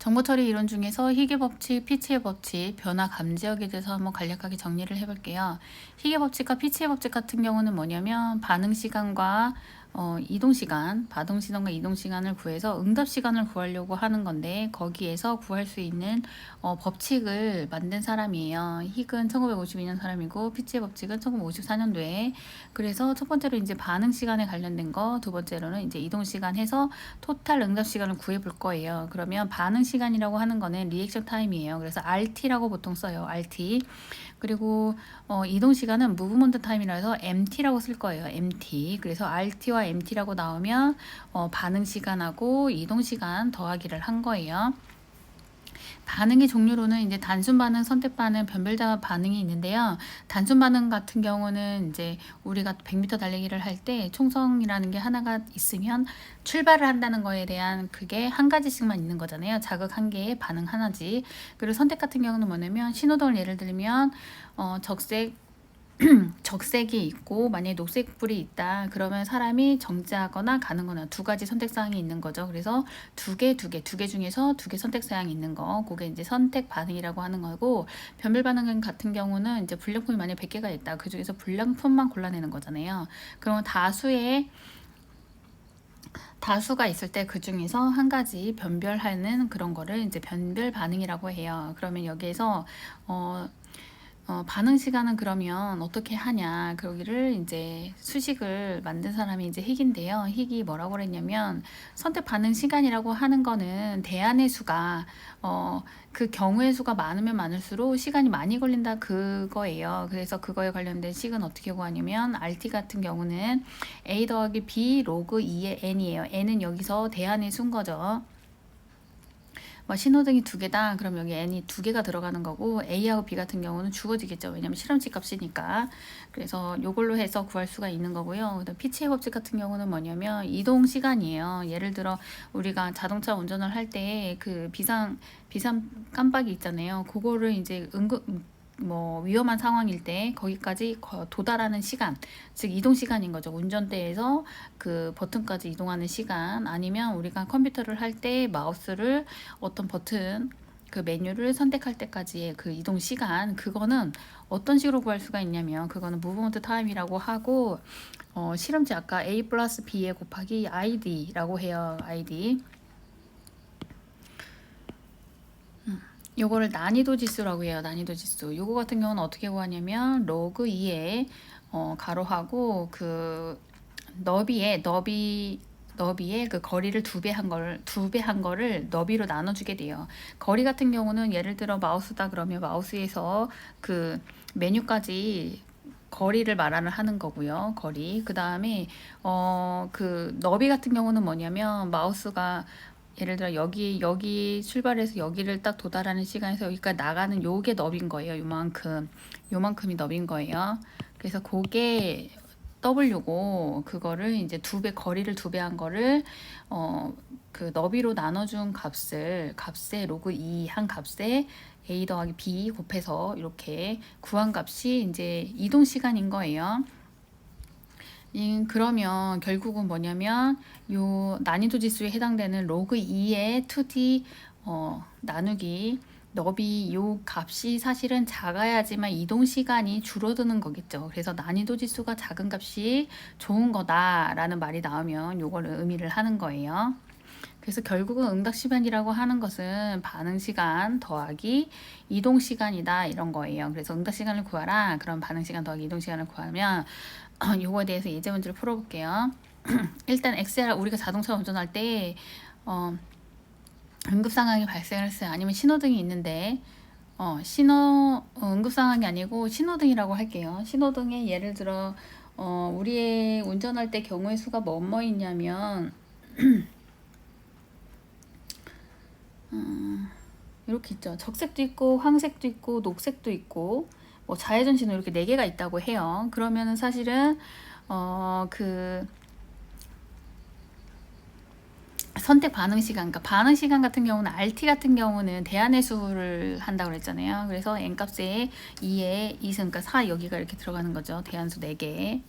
정보 처리 이론 중에서 희귀 법칙, 피치의 법칙, 변화 감지역에 대해서 한번 간략하게 정리를 해볼게요. 희귀 법칙과 피치의 법칙 같은 경우는 뭐냐면 반응 시간과 이동 시간, 반응 시간과 이동 시간을 구해서 응답 시간을 구하려고 하는 건데 거기에서 구할 수 있는 법칙을 만든 사람이에요. 희귀는 1952년 사람이고 피치의 법칙은 1954년도에. 그래서 첫 번째로 이제 반응 시간에 관련된 거, 두 번째로는 이제 이동 시간 해서 토탈 응답 시간을 구해 볼 거예요. 그러면 반응 시간이라고 하는 거는 리액션 타임이에요. 그래서 RT라고 보통 써요. RT. 그리고 이동 시간은 무브먼트 타임이라 해서 MT라고 쓸 거예요. MT. 그래서 RT와 MT라고 나오면 반응 시간하고 이동 시간 더하기를 한 거예요. 반응의 종류로는 이제 단순 반응, 선택 반응, 변별자 반응이 있는데요. 단순 반응 같은 경우는 이제 우리가 100m 달리기를 할 때 총성이라는 게 하나가 있으면 출발을 한다는 거에 대한 그게 한 가지씩만 있는 거잖아요. 자극 한 개에 반응 하나지. 그리고 선택 같은 경우는 뭐냐면 신호등을 예를 들면 적색이 있고 만약에 녹색불이 있다 그러면 사람이 정지하거나 가는 거나 두 가지 선택사항이 있는 거죠. 그래서 두 개 중에서 두 개 선택사항이 있는 거 그게 이제 선택 반응이라고 하는 거고, 변별 반응 같은 경우는 이제 불량품이 만약에 100개가 있다 그 중에서 불량품만 골라내는 거잖아요. 그러면 다수가 있을 때 그 중에서 한 가지 변별하는 그런 거를 이제 변별 반응이라고 해요. 그러면 여기에서 반응 시간은 그러면 어떻게 하냐. 거기를 이제 수식을 만든 사람이 이제 희귀인데요. 희귀 뭐라고 그랬냐면 선택 반응 시간이라고 하는 거는 대안의 수가 그 경우의 수가 많으면 많을수록 시간이 많이 걸린다 그거예요. 그래서 그거에 관련된 식은 어떻게 구하냐면 RT 같은 경우는 A 더하기 B 로그 2의 N이에요. N은 여기서 대안의 수인 거죠. 신호등이 두 개다. 그럼 여기 n이 두 개가 들어가는 거고 a하고 b 같은 경우는 주어지겠죠. 왜냐면 실험치 값이니까. 그래서 요걸로 해서 구할 수가 있는 거고요. 그다음 피치의 법칙 같은 경우는 뭐냐면 이동 시간이에요. 예를 들어 우리가 자동차 운전을 할 때 그 비상 깜빡이 있잖아요. 그거를 이제 위험한 상황일 때 거기까지 도달하는 시간, 즉 이동 시간인 거죠. 운전대에서 그 버튼까지 이동하는 시간, 아니면 우리가 컴퓨터를 할 때 마우스를 어떤 버튼 그 메뉴를 선택할 때까지의 그 이동 시간, 그거는 어떤 식으로 구할 수가 있냐면 그거는 무브먼트 타임이라고 하고 실험지 아까 A 플러스 B에 곱하기 ID라고 해요. ID. 요거를 난이도 지수라고 해요. 난이도 지수. 요거 같은 경우는 어떻게 구하냐면 로그 2에 가로하고 그 너비에 그 거리를 두 배 한 거를 너비로 나눠주게 돼요. 거리 같은 경우는 예를 들어 마우스다 그러면 마우스에서 그 메뉴까지 거리를 말하는 하는 거고요. 거리. 그 다음에 그 너비 같은 경우는 뭐냐면 마우스가 예를 들어 여기 출발해서 여기를 딱 도달하는 시간에서 여기까지 나가는 요게 너비인 거예요. 요만큼이 너비인 거예요. 그래서 그게 W고 그거를 이제 거리를 두 배 한 거를 그 너비로 나눠준 값에 로그 2 한 값에 A 더하기 B 곱해서 이렇게 구한 값이 이제 이동 시간인 거예요. 그러면 결국은 뭐냐면 요 난이도 지수에 해당되는 로그 2의 2D 나누기 너비 요 값이 사실은 작아야지만 이동 시간이 줄어드는 거겠죠. 그래서 난이도 지수가 작은 값이 좋은 거다라는 말이 나오면 요걸 의미를 하는 거예요. 그래서 결국은 응답 시간이라고 하는 것은 반응 시간 더하기 이동 시간이다 이런 거예요. 그래서 응답 시간을 구하라. 그럼 반응 시간 더하기 이동 시간을 구하면 요거에 대해서 예제 문제를 풀어볼게요. 일단 XR 우리가 자동차 운전할 때 응급 상황이 발생했어요. 아니면 신호등이 있는데 응급 상황이 아니고 신호등이라고 할게요. 신호등에 예를 들어 우리의 운전할 때 경우의 수가 뭐뭐 있냐면 이렇게 있죠. 적색도 있고 황색도 있고 녹색도 있고 자회전 신호 이렇게 4개가 있다고 해요. 그러면은 사실은 그 선택 반응 시간, 그러니까 반응 시간 같은 경우는 RT 같은 경우는 대안의 수를 한다고 그랬잖아요. 그래서 n 값에 2에 2승, 그러니까 4 여기가 이렇게 들어가는 거죠. 대안수 4개.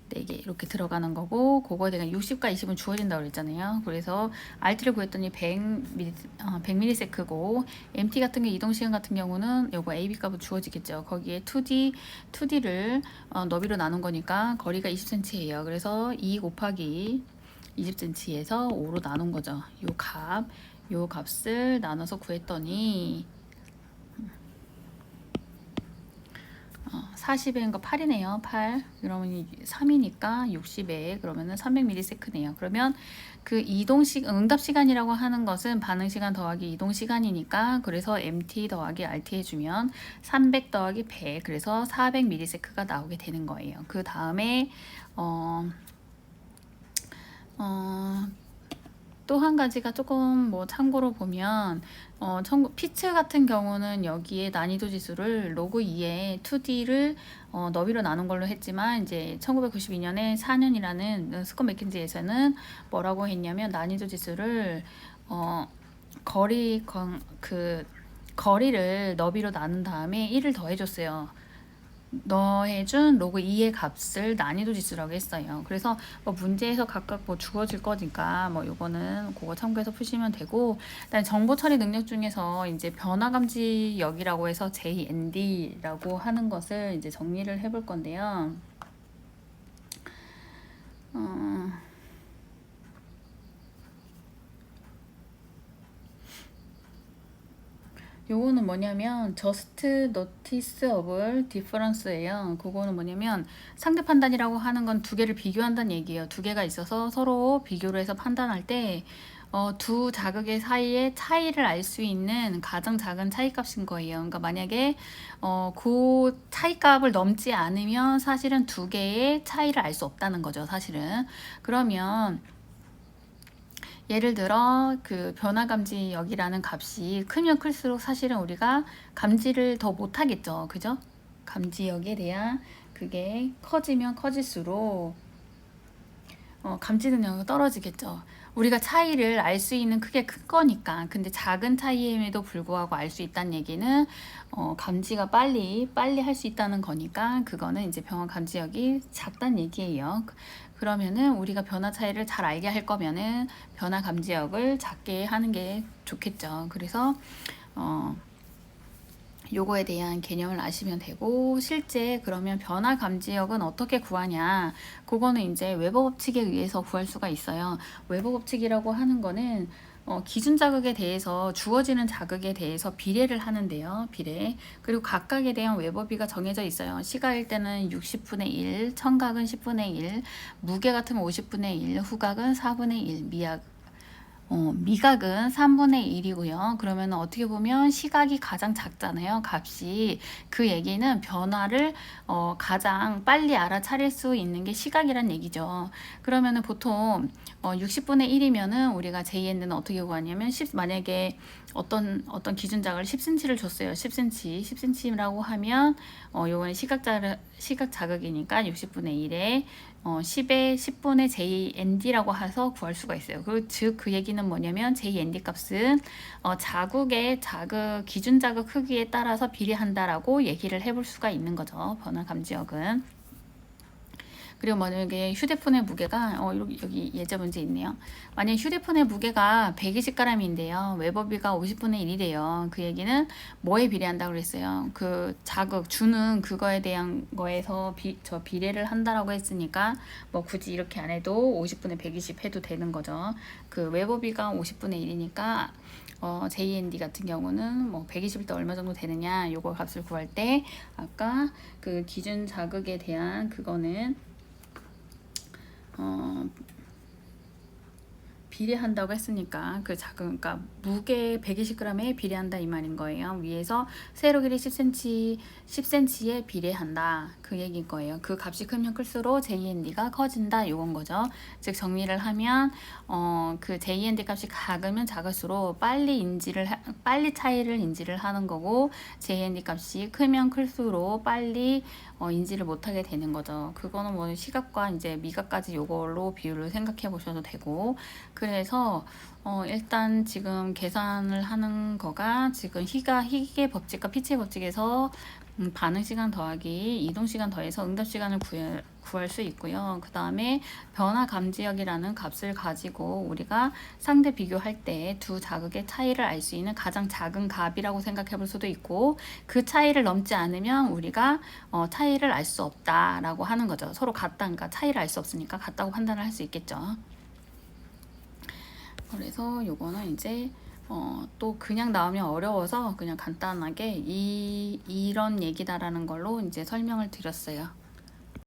4개 이렇게 들어가는 거고, 그거에 대한 60과 20은 주어진다고 그랬잖아요. 그래서 RT를 구했더니 100ms고, MT 같은 게 이동시간 같은 경우는 요거 AB 값은 주어지겠죠. 거기에 2D를 너비로 나눈 거니까 거리가 20cm예요. 그래서 2 곱하기 20cm에서 5로 나눈 거죠. 요 값을 나눠서 구했더니 40에 거 8이네요. 8. 그러면 3이니까 60에 그러면은 300ms네요. 그러면 그 응답 시간이라고 하는 것은 반응 시간 더하기 이동 시간이니까, 그래서 MT 더하기 RT 해주면 300 더하기 100, 그래서 400ms가 나오게 되는 거예요. 그 다음에 또 한 가지가 조금 뭐 참고로 보면, 피츠 같은 경우는 여기에 난이도 지수를 로그 2에 2D를 너비로 나눈 걸로 했지만, 이제 1992년에 4년이라는 스콧 맥킨지에서는 뭐라고 했냐면, 난이도 지수를 거리를 너비로 나눈 다음에 1을 더해줬어요. 더해준 로그 2의 값을 난이도 지수라고 했어요. 그래서 뭐 문제에서 각각 뭐 주어질 거니까 뭐 요거는 그거 참고해서 푸시면 되고, 일단 정보 처리 능력 중에서 이제 변화 감지역이라고 해서 JND라고 하는 것을 이제 정리를 해볼 건데요. 요거는 뭐냐면 just notice of difference예요. 그거는 뭐냐면 상대 판단이라고 하는 건 두 개를 비교한다는 얘기예요. 두 개가 있어서 서로 비교를 해서 판단할 때 두 자극의 사이의 차이를 알 수 있는 가장 작은 차이값인 거예요. 그러니까 만약에 그 차이값을 넘지 않으면 사실은 두 개의 차이를 알 수 없다는 거죠. 사실은. 그러면 예를 들어 그 변화 감지역이라는 값이 크면 클수록 사실은 우리가 감지를 더 못하겠죠. 그죠? 감지역에 대한 그게 커지면 커질수록 감지 능력이 떨어지겠죠. 우리가 차이를 알 수 있는 크게 큰 거니까. 근데 작은 차이임에도 불구하고 알 수 있다는 얘기는 감지가 빨리 할 수 있다는 거니까, 그거는 이제 변화 감지역이 작다는 얘기예요. 그러면은 우리가 변화 차이를 잘 알게 할 거면은 변화 감지역을 작게 하는 게 좋겠죠. 그래서 요거에 대한 개념을 아시면 되고, 실제 그러면 변화 감지역은 어떻게 구하냐, 그거는 이제 웨버 법칙에 의해서 구할 수가 있어요. 웨버 법칙이라고 하는 거는 기준 자극에 대해서, 주어지는 자극에 대해서 비례를 하는데요. 비례. 그리고 각각에 대한 웨버비가 정해져 있어요. 시각일 때는 60분의 1, 청각은 10분의 1, 무게 같으면 50분의 1, 후각은 4분의 1, 미각은 3분의 1이고요. 그러면 어떻게 보면 시각이 가장 작잖아요. 값이. 그 얘기는 변화를 가장 빨리 알아차릴 수 있는 게 시각이란 얘기죠. 그러면은 보통 60분의 1이면은 우리가 JN는 어떻게 구하냐면, 만약에 어떤 기준 자극을 10cm를 줬어요. 10cm라고 하면 요거는 시각 자극이니까 60분의 1에 10의 10분의 JND라고 해서 구할 수가 있어요. 그 얘기는 뭐냐면, JND 값은 자국의 기준 자극 크기에 따라서 비례한다라고 얘기를 해볼 수가 있는 거죠. 변화 감지역은. 그리고 만약에 휴대폰의 무게가 여기 예제 문제 있네요. 만약 휴대폰의 무게가 120g인데요. 웨버비가 50분의 1이래요. 그 얘기는 뭐에 비례한다고 그랬어요? 그 자극 주는 그거에 대한 거에서 비례를 한다라고 했으니까 뭐 굳이 이렇게 안 해도 50분의 120 해도 되는 거죠. 그 웨버비가 50분의 1이니까 JND 같은 경우는 뭐 120일 때 얼마 정도 되느냐, 요거 값을 구할 때 아까 그 기준 자극에 대한 그거는 비례한다고 했으니까 그러니까 무게 120g에 비례한다 이 말인 거예요. 위에서 세로 길이 10cm에 비례한다 그 얘기인 거예요. 그 값이 크면 클수록 JND가 커진다 요건 거죠. 즉 정리를 하면 그 JND 값이 작으면 작을수록 빨리 차이를 인지를 하는 거고, JND 값이 크면 클수록 빨리 인지를 못하게 되는 거죠. 그거는 뭐 시각과 이제 미각까지 요걸로 비율을 생각해 보셔도 되고, 그래서 일단 지금 계산을 하는 거가 지금 희계 법칙과 피치의 법칙에서 반응 시간 더하기 이동 시간 더해서 응답 시간을 구할 수 있고요. 그 다음에 변화 감지역이라는 값을 가지고 우리가 상대 비교할 때 두 자극의 차이를 알 수 있는 가장 작은 값이라고 생각해 볼 수도 있고, 그 차이를 넘지 않으면 우리가 차이를 알 수 없다라고 하는 거죠. 서로 같다니까 차이를 알 수 없으니까 같다고 판단을 할 수 있겠죠. 그래서 요거는 이제 또 그냥 나오면 어려워서 그냥 간단하게 이런 얘기다라는 걸로 이제 설명을 드렸어요.